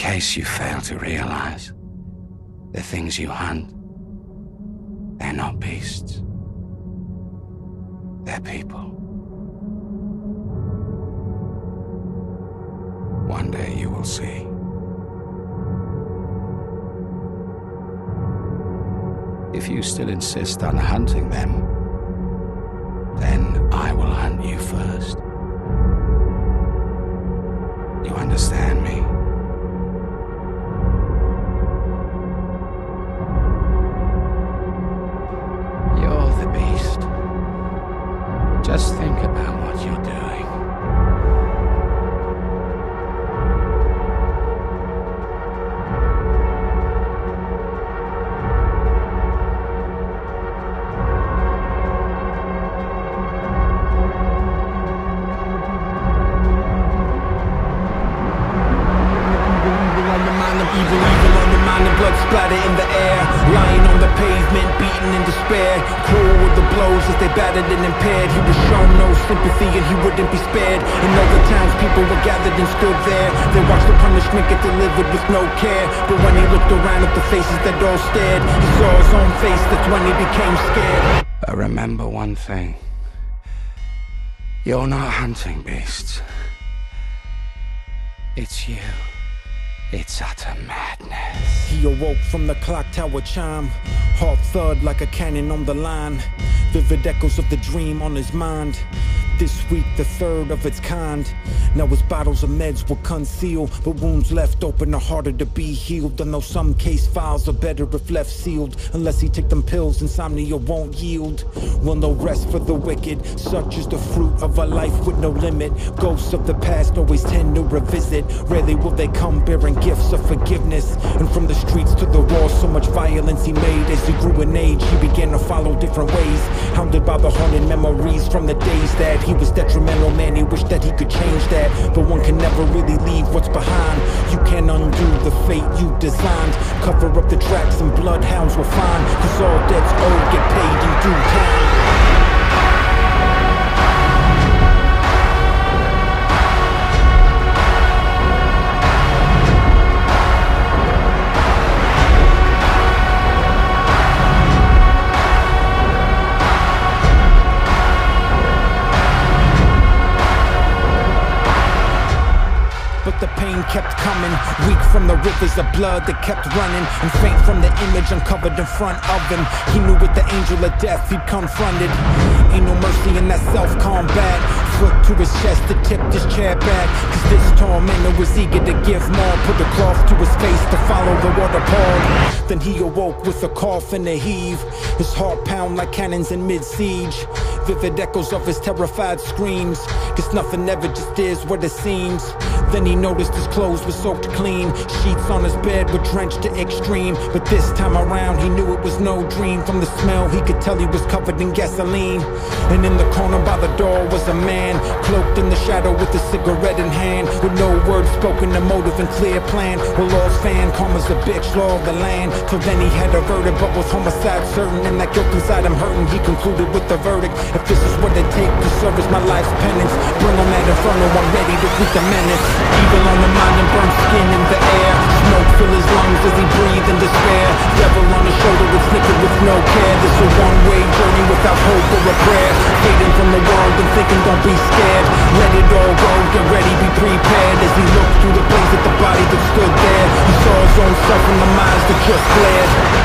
case you fail to realize, the things you hunt, they're not beasts. They're people. One day you will see. If you still insist on hunting them, then I will hunt you first. You understand me? You're the beast. Just think about what you're doing. Evil on the mind and blood splatter in the air. Lying on the pavement, beaten in despair. Cruel with the blows as they battered and impaired. He was shown no sympathy and he wouldn't be spared. And all the townspeople were gathered and stood there. They watched the punishment get delivered with no care. But when he looked around at the faces that all stared, he saw his own face, that's when he became scared. But remember one thing. You're not hunting beasts. It's you. It's utter madness. He awoke from the clock tower chime. Heart thud like a cannon on the line. Vivid echoes of the dream on his mind. This week the third of its kind. Now his bottles of meds will conceal, but wounds left open are harder to be healed. And though some case files are better if left sealed, unless he take them pills, insomnia won't yield. Will no rest for the wicked. Such is the fruit of a life with no limit. Ghosts of the past always tend to revisit. Rarely will they come bearing gifts of forgiveness. And from the streets to the wall, so much violence he made. As he grew in age, he began to follow different ways. Hounded by the haunted memories from the days that he was detrimental. Man, he wished that he could change that, but one can never really leave what's behind. You can't undo the fate you designed. Cover up the tracks and bloodhounds will find. Cause all debts owed get paid in due time. But the pain kept coming, weak from the rivers of blood that kept running, and faint from the image uncovered in front of him. He knew with the angel of death he'd confronted. Ain't no mercy in that self-combat. Foot to his chest to tip his chair back, cause this tormentor was eager to give more. Put the cloth to his face to follow the waterfall. Then he awoke with a cough and a heave. His heart pound like cannons in mid-siege. Vivid echoes of his terrified screams. Cause nothing ever just is what it seems. Then he noticed his clothes were soaked clean. Sheets on his bed were drenched to extreme. But this time around he knew it was no dream. From the smell he could tell he was covered in gasoline. And in the corner by the door was a man, cloaked in the shadow with a cigarette in hand. With no words spoken, a motive and clear plan. Well, Lord's fan, calm as a bitch, law of the land. Till then he had averted, but was homicide certain. And that guilt inside him hurting, he concluded with the verdict. If this is what it takes to serve as my life's penance, bring on that inferno, I'm ready to greet the menace. Evil on the mind and burnt skin in the air. Smoke fill his lungs as he breathed in despair. Devil on his shoulder with snicker with no care. This a one-way journey without hope or a prayer. Fading from the world and thinking don't be scared. Let it all go, get ready, be prepared. As he looked through the blaze at the body that stood there, he saw his own self in the minds that just glared.